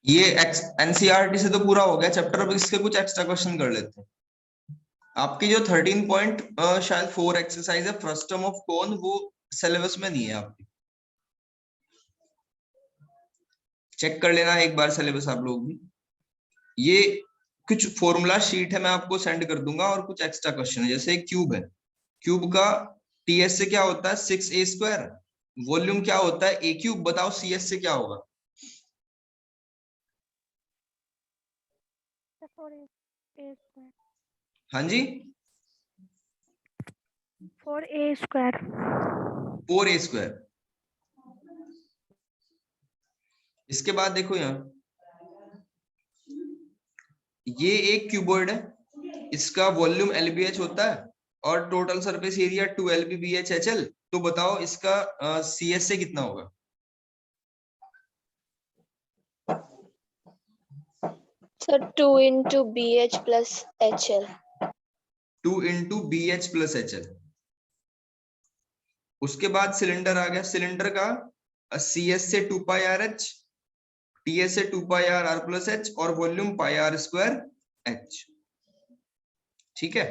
ये एनसीईआरटी से तो पूरा हो गया चैप्टर, अब इसके कुछ एक्स्ट्रा क्वेश्चन कर लेते हैं। आपकी जो 13 पॉइंट शायद 4 एक्सरसाइज है फ्रस्टम ऑफ कोन, वो सिलेबस में नहीं है आपकी, चेक कर लेना एक बार सिलेबस आप लोग भी। ये कुछ फॉर्मूला शीट है, मैं आपको सेंड कर दूंगा, और कुछ एक्स्ट्रा क्वेश्चन है। जैसे एक क्यूब है, क्यूब का टीएस से क्या होता है 6a², वॉल्यूम क्या होता है ए क्यूब, बताओ सीएस से क्या होगा। 4a²। हाँ जी, 4a²। 4a²। इसके बाद देखो यहाँ, ये एक क्यूबॉइड है, इसका वॉल्यूम एलबीएच होता है और टोटल सरफेस एरिया 2lbbhhl, तो बताओ इसका सीएस से कितना होगा। Sir 2 into BH plus HL। 2 into BH plus HL। उसके बाद सिलेंडर आ गया, सिलेंडर का CS से 2πRH, TS से 2πr प्लस H, और वॉल्यूम πr²H। ठीक है।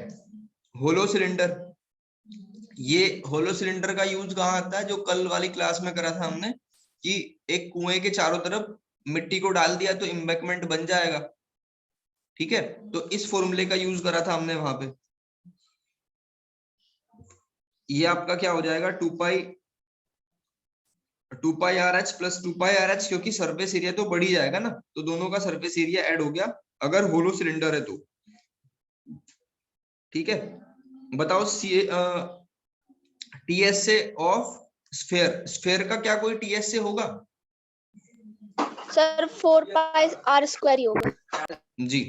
होलो सिलेंडर, ये होलो सिलेंडर का यूज कहाँ आता है, जो कल वाली क्लास में करा था हमने, कि एक कुएं के चारों तरफ मिट्टी को डाल दिया तो इम्बैकमेंट बन जाएगा। ठीक है, तो इस फॉर्मूले का यूज करा था हमने वहां पे। ये आपका क्या हो जाएगा 2πRH प्लस 2πRH, क्योंकि सरफेस एरिया तो बढ़ ही जाएगा ना, तो दोनों का सरफेस एरिया ऐड हो गया अगर होलो सिलेंडर है तो। ठीक है, बताओ टीएस से ऑफ स्फेयर, स्फेयर का क्या कोई टीएस से होगा। सर 4πr² ही होगा। जी,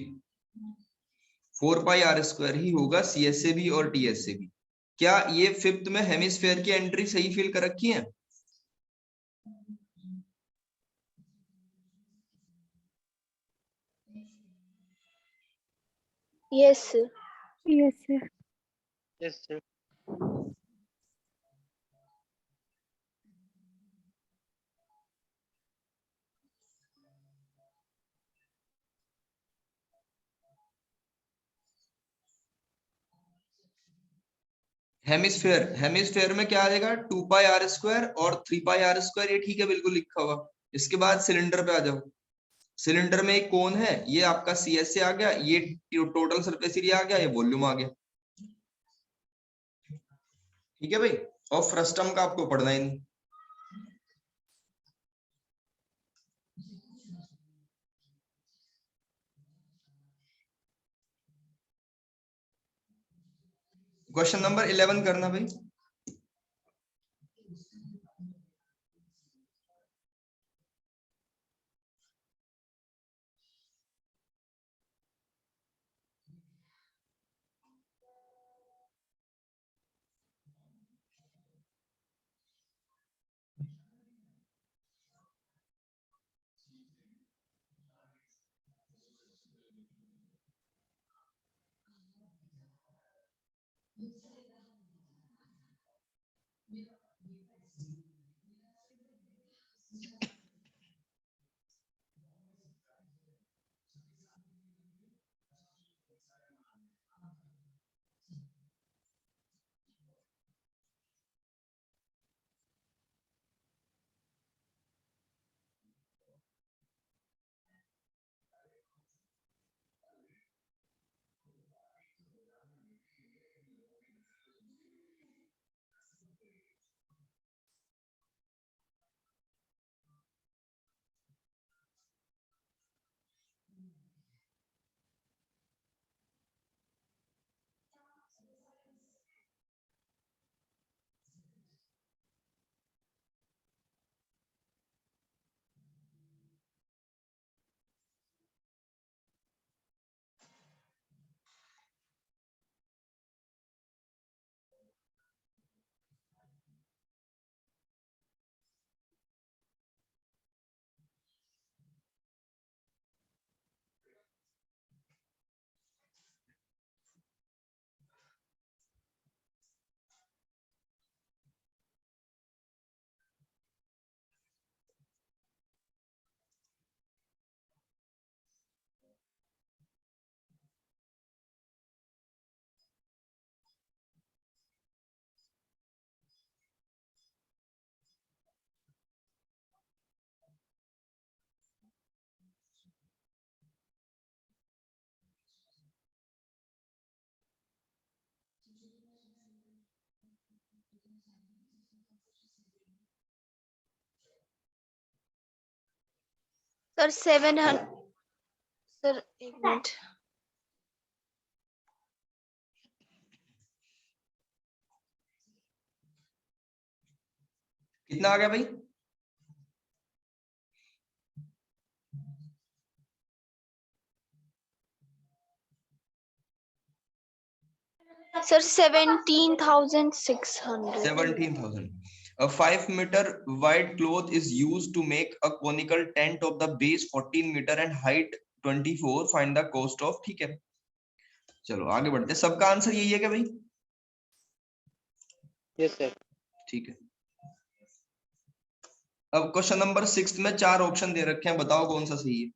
4πr² ही होगा, सीएस से भी और टीएस से भी। क्या ये फिफ्थ में हेमिस्फेयर की एंट्री सही फिल कर रखी है। Yes sir. Yes sir. Yes sir. Hemisphere, hemisphere में क्या आ जाएगा 2πr² और 3πr², ये ठीक है बिल्कुल लिखा हुआ। इसके बाद सिलेंडर पे आ जाओ, सिलेंडर में एक कोन है, ये आपका सीएस से आ गया, ये टोटल सरफेस एरिया आ गया, ये वॉल्यूम आ गया। ठीक है भाई, और फ्रस्टम का आपको पढ़ना ही नहीं। क्वेश्चन नंबर 11 करना भाई। Sir, 700. Sir, एक मिनट. कितना आ गया भाई? Sir, 17,600. 17,000. A 5-meter wide cloth is used to make a conical tent of the base 14 meter and height 24. Find the cost of. ठीक है, चलो आगे बढ़ते हैं. सबका आंसर यही है क्या भाई? Yes sir. ठीक है. अब क्वेश्चन नंबर 6 में 4 ऑप्शन दे रखे हैं, बताओ कौन सा सही है.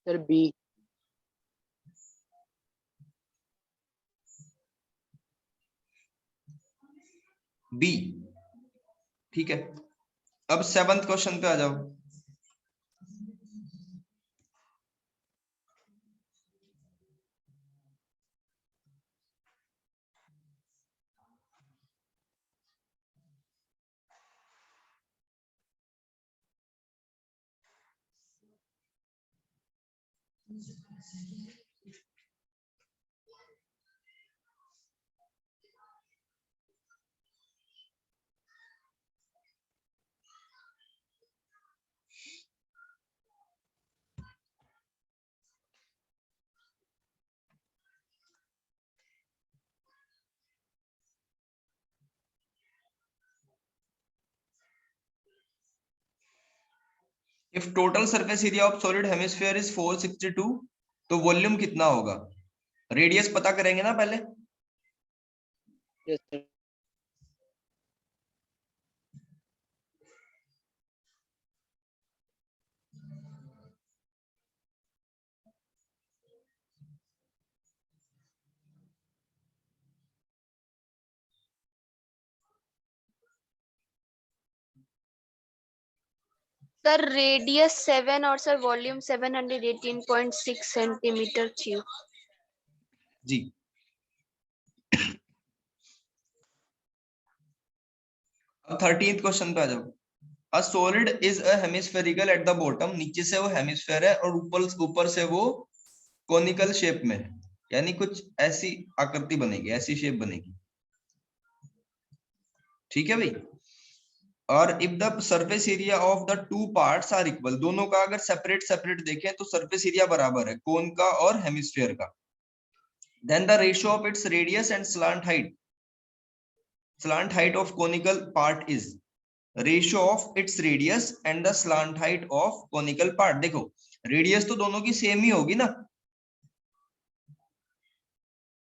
Sir B. बी. ठीक है. अब 7th क्वेश्चन पे आ जाओ. If total surface area of solid hemisphere is 462, तो वॉल्यूम कितना होगा? रेडियस पता करेंगे ना पहले. Yes sir. Sir, radius 7 और sir volume 718.6 centimeter cube. जी. अब 13th क्वेश्चन पे आ जाओ. A solid is a hemispherical at the bottom. नीचे से वो हेमिस्फेयर है और ऊपर से वो कोनिकल शेप में है, यानी कुछ ऐसी आकृति बनेगी, ऐसी शेप बनेगी. ठीक है भाई. और if the surface area of the two parts are equal, दोनों का अगर सेपरेट सेपरेट देखें तो सरफेस एरिया बराबर है कोन का और हेमिस्फीयर का. Then the ratio of its radius and slant height of conical part is. Ratio of its radius and the slant height of conical part. देखो रेडियस तो दोनों की सेम ही होगी ना.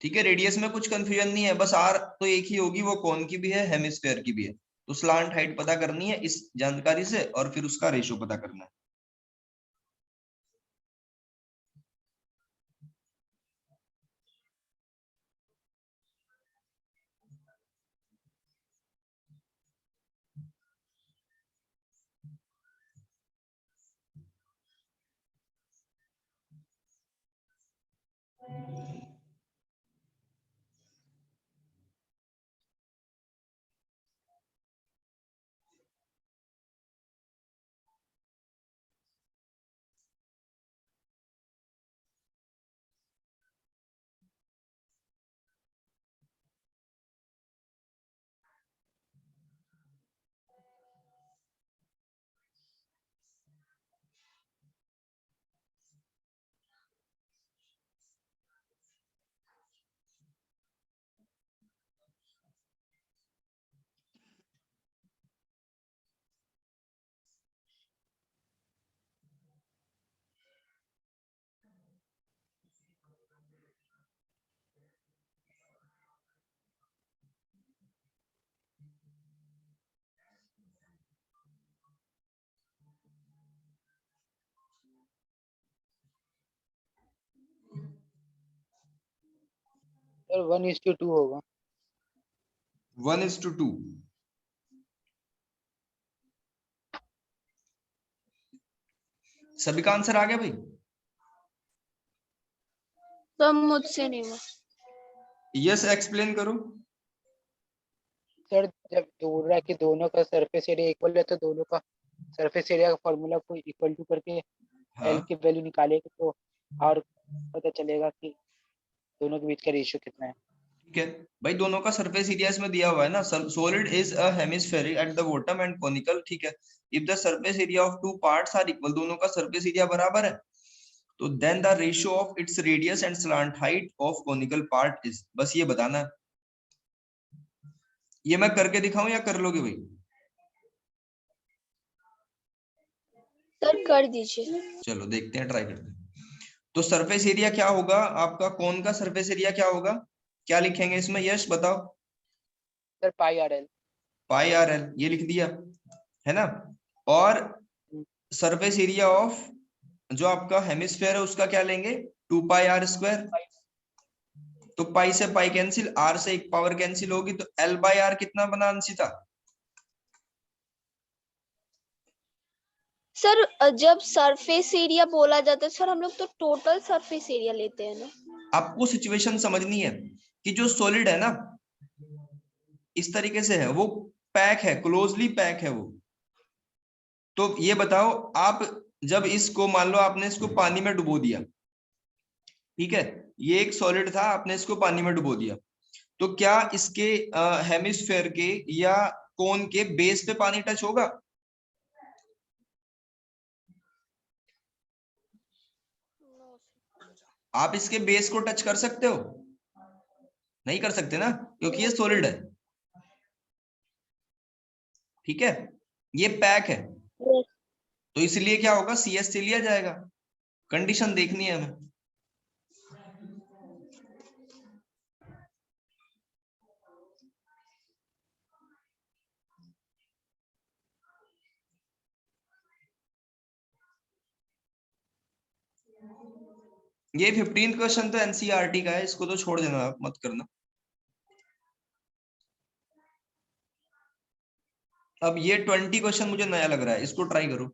ठीक है, रेडियस में कुछ कंफ्यूजन नहीं है, बस आर तो एक ही होगी, वो कोन की भी है हेमिस्फीयर की भी है. तो स्लांट हाइट पता करनी है इस जानकारी से और फिर उसका रेशियो पता करना है. सर 1:2 होगा. 1:2. सभी का आंसर आ गया भाई? तो मुझसे नहीं हुआ। यस, एक्सप्लेन करो। सर जब बोल रहा है कि दोनों का सरफेस एरिया इक्वल है तो दोनों का सरफेस एरिया का फॉर्मूला को इक्वल टू करके हाँ एल की वैल्यू निकालेगा तो और पता चलेगा कि दोनों के बीच का रेशियो कितना है। ठीक है भाई, दोनों का सरफेस एरिया इसमें दिया हुआ है ना। Solid is a hemispheric at the bottom and conical. ठीक है, if the surface area of two parts are equal, दोनों का सरफेस एरिया बराबर है, तो then the ratio of its radius and slant height of conical part is, बस ये बताना है। ये मैं करके दिखाऊं या कर लोगे भाई? सर कर दीजिए। चलो देखते हैं, ट्राई करते हैं। तो सरफेस एरिया क्या होगा आपका, कौन का सरफेस एरिया क्या होगा, क्या लिखेंगे इसमें, यश बताओ? Sir pi R L. Pi R L, ये लिख दिया है ना। और सरफेस एरिया ऑफ जो आपका हेमिस्फेयर है उसका क्या लेंगे, 2 पाई r²। तो पाई से पाई कैंसिल, आर से एक पावर कैंसिल होगी, तो L/R कितना बना अंशिता? सर जब सरफेस एरिया बोला जाता है सर, हम लोग तो टोटल सरफेस एरिया लेते हैं ना। आपको सिचुएशन समझनी है कि जो सॉलिड है ना इस तरीके से है, वो पैक है, क्लोजली पैक है वो। तो ये बताओ आप, जब इसको मान लो आपने इसको पानी में डुबो दिया, ठीक है, ये एक सॉलिड था, आपने इसको पानी में डुबो दिया, तो क्या इसके हेमिस्फेयर के या कोन के बेस पे पानी टच होगा? आप इसके बेस को टच कर सकते हो? नहीं कर सकते ना, क्योंकि ये सॉलिड है। ठीक है, ये पैक है, तो इसलिए क्या होगा, CS से लिया जाएगा। कंडीशन देखनी है हमें। ये 15 क्वेश्चन तो एनसीईआरटी का है, इसको तो छोड़ देना, आप मत करना। अब ये 20 क्वेश्चन मुझे नया लग रहा है, इसको ट्राई करो।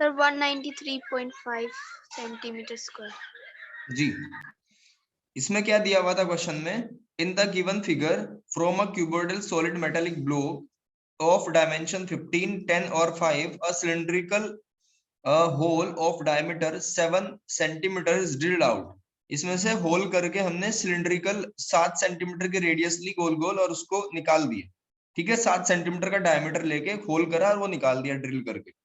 Sir, 193.5 centimeter square. जी, इसमें क्या दिया हुआ था क्वेश्चन में? In the given figure from a cuboidal solid metallic block of dimension 15, 10 और 5 a cylindrical hole of diameter 7 centimetre is drilled out. इसमें से होल करके हमने सिलिंड्रिकल 7 सेंटीमीटर के रेडियस ली गोल गोल और उसको निकाल दिया। ठीक है, 7 सेंटीमीटर का डायमीटर लेके होल करा और वो निकाल दिया ड्रिल करके।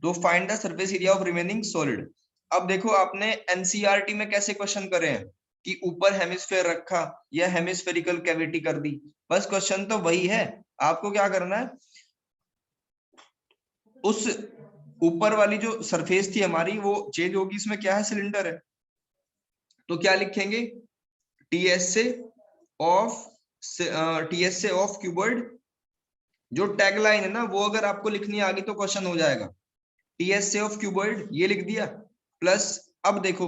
तो find the surface area of remaining solid. अब देखो, आपने एनसीईआरटी में कैसे क्वेश्चन करे हैं कि ऊपर हेमिस्फेयर रखा या हेमिस्फेरिकल कैविटी कर दी, बस क्वेश्चन तो वही है। आपको क्या करना है, उस ऊपर वाली जो सरफेस थी हमारी वो चेंज होगी, इसमें क्या है, सिलेंडर है, तो क्या लिखेंगे, TSA of TSA of cuboid. जो टैगलाइन है ना वो अगर आपको लिखनी आ गई तो क्वेश्चन हो जाएगा। टीएसए ऑफ क्यूबॉइड ये लिख दिया, प्लस अब देखो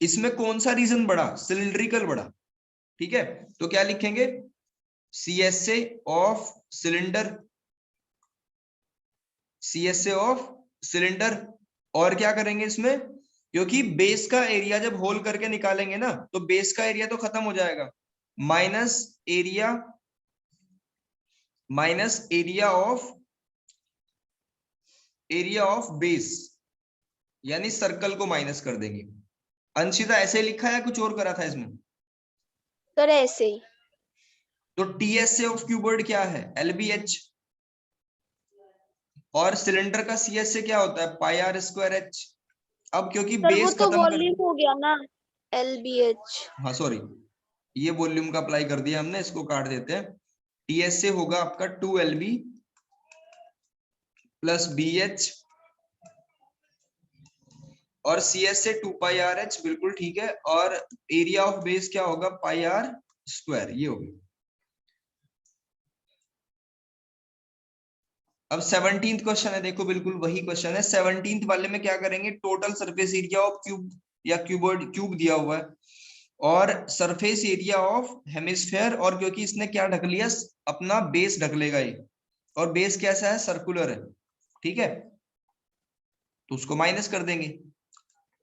इसमें कौन सा रीजन बढ़ा, सिलिंड्रिकल बढ़ा। ठीक है, तो क्या लिखेंगे, CSA of cylinder, CSA of cylinder. और क्या करेंगे इसमें, क्योंकि बेस का एरिया जब होल करके निकालेंगे ना तो बेस का एरिया तो खत्म हो जाएगा, माइनस एरिया ऑफ बेस, यानी सर्कल को माइनस कर देंगे। अंशिता ऐसे लिखा है कुछ और करा था इसमें? सर ऐसे ही। तो टीएसए ऑफ क्यूबॉइड क्या है, एलबीएच, और सिलेंडर का सीएसए क्या होता है, पाई आर स्क्वायर एच। अब क्योंकि सर वो बेस तो खत्म कर, वॉल्यूम हो गया ना, LBH। हाँ सॉरी, ये वॉल्यूम का अप्लाई कर दिया हमने, इसको काट देते हैं। टीएसए होगा आपका 2LB प्लस BH और सीएसए 2πRH, बिल्कुल ठीक है। और एरिया ऑफ बेस क्या होगा, पाई आर स्क्वायर, ये होगा। अब 17th क्वेश्चन है, देखो बिल्कुल वही क्वेश्चन है। 17th वाले में क्या करेंगे, total surface area of cube या क्यूबॉइड, क्यूब दिया हुआ है, और सरफेस एरिया ऑफ हेमिस्फेयर, और क्योंकि इसने क्या ढक लिया, अपना बेस ढक लेगा ये, और बेस कैसा है, सर्कुलर है। ठीक है, तो उसको माइनस कर देंगे।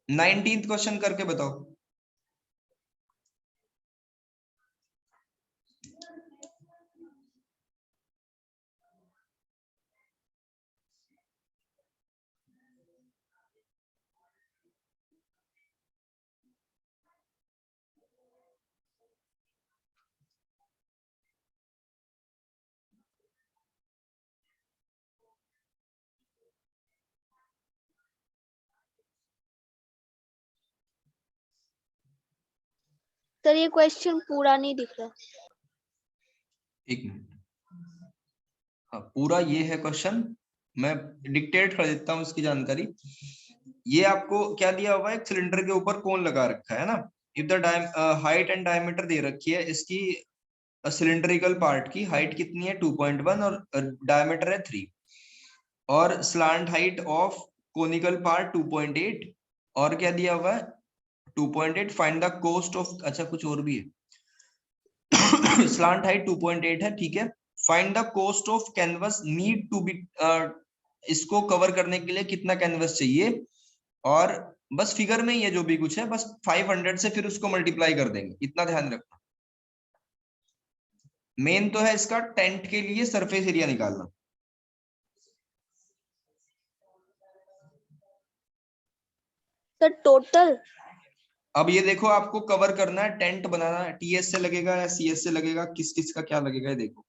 19th क्वेश्चन करके बताओ। सर ये क्वेश्चन पूरा नहीं दिख रहा। एक मिनट, हाँ पूरा ये है क्वेश्चन, मैं डिक्टेट कर देता हूँ इसकी जानकारी। ये आपको क्या दिया हुआ है, एक सिलेंडर के ऊपर कोन लगा रखा है ना। If the height and diameter दे रखी है इसकी, सिलिंड्रिकल पार्ट की हाइट कितनी है 2.1 और डायमीटर है 3, और slant height of conical part 2.8, और क्या दिया हुआ है 2.8। फाइंड द कोस्ट ऑफ, अच्छा कुछ और भी है, स्लांट हाइट 2.8 है, ठीक है। Find the cost of canvas need to be, इसको कवर करने के लिए कितना कैनवस चाहिए, और बस फिगर में ही है जो भी कुछ है, बस 500 से फिर उसको मल्टीप्लाई कर देंगे, इतना ध्यान रखना। मेन तो है इसका टेंट के लिए सरफेस एरिया निकालना। Sir total. अब ये देखो, आपको कवर करना है, टेंट बनाना है, टीएस से लगेगा या सीएस से लगेगा, किस किस का क्या लगेगा, ये देखो।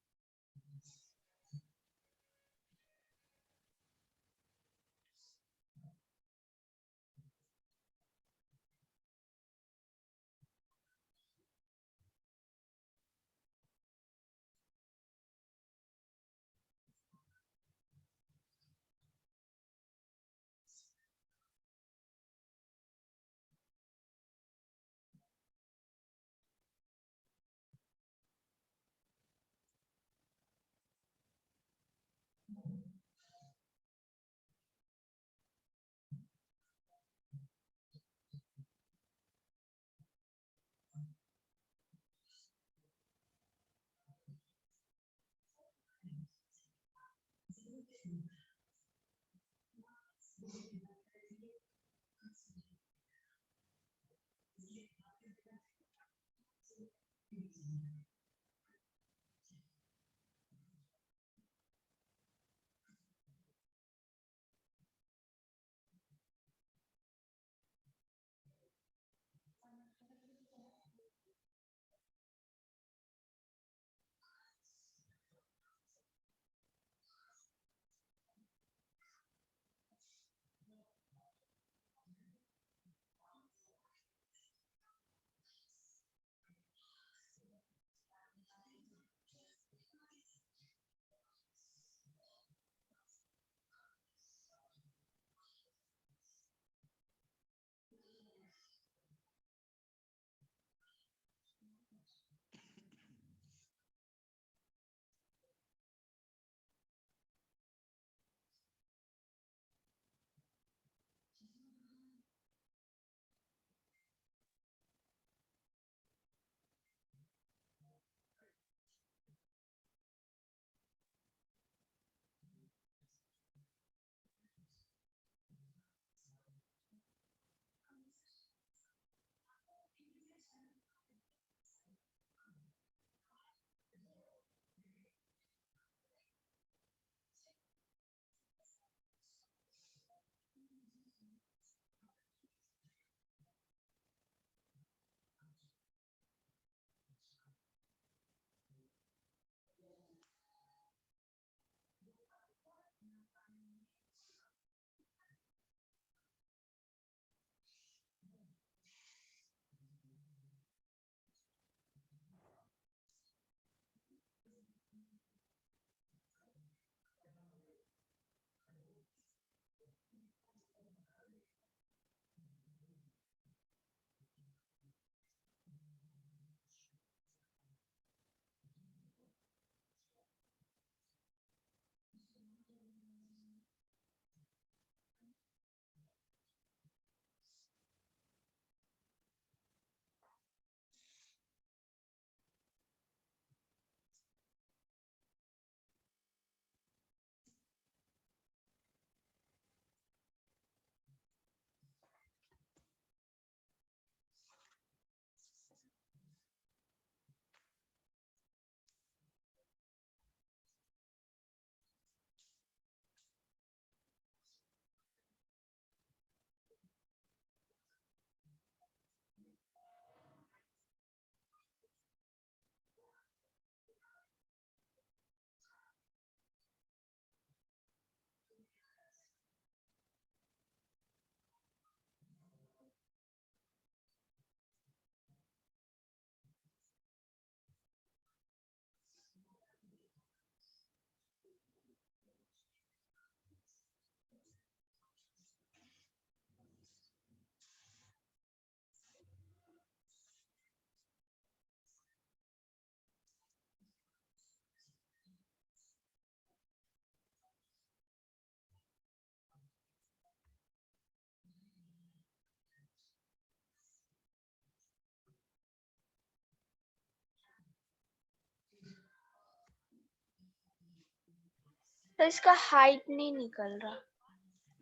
तो इसका हाइट नहीं निकल रहा।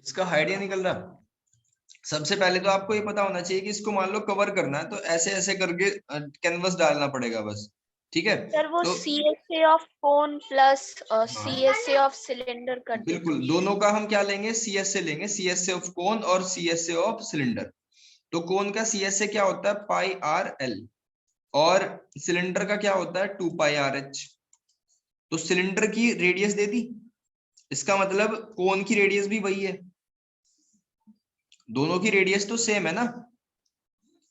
इसका हाइट नहीं निकल रहा। सबसे पहले तो आपको ये पता होना चाहिए कि इसको मान लो कवर करना है, तो ऐसे ऐसे करके कैनवस डालना पड़ेगा बस, ठीक है। सर वो तो CSA of cone plus CSA of cylinder कर दे। बिल्कुल, दोनों का हम क्या लेंगे, CSA लेंगे, CSA ऑफ कोन और CSA ऑफ सिलेंडर। तो कोन का CSA क्या होता है, पाई आर एल, और सिलेंडर का क्या होता है, 2 पाई आर एच। तो सिलेंडर की रेडियस दे दी, इसका मतलब कोन की रेडियस भी वही है, दोनों की रेडियस तो सेम है ना,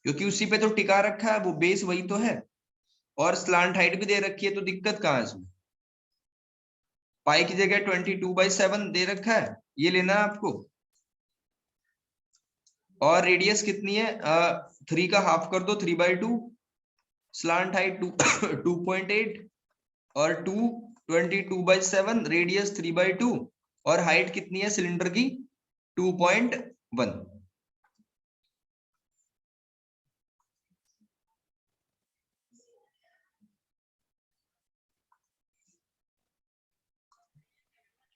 क्योंकि उसी पे तो टिका रखा है, वो बेस वही तो है, और स्लांट हाइट भी दे रखी है, तो दिक्कत कहाँ है इसमें। पाई की जगह 22/7 दे रखा है, ये लेना है आपको। और रेडियस कितनी है, 3 का हाफ कर दो, 3/2, स्लांट हाइट 2.8 और 2 22/7, रेडियस 3/2, और हाइट कितनी है सिलेंडर की, 2.1।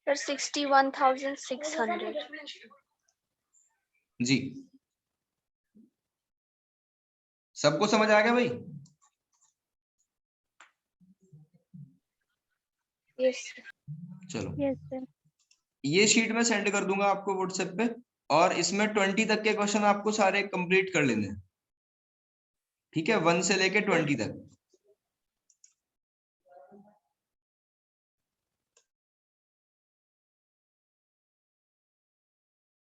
सर 61,600। जी, सबको समझ आ गया भाई। यस। चलो, यस सर। ये शीट में सेंड कर दूंगा आपको व्हाट्सएप पे, और इसमें 20 तक के क्वेश्चन आपको सारे कंप्लीट कर लेने हैं, ठीक है, 1 से लेके 20 तक।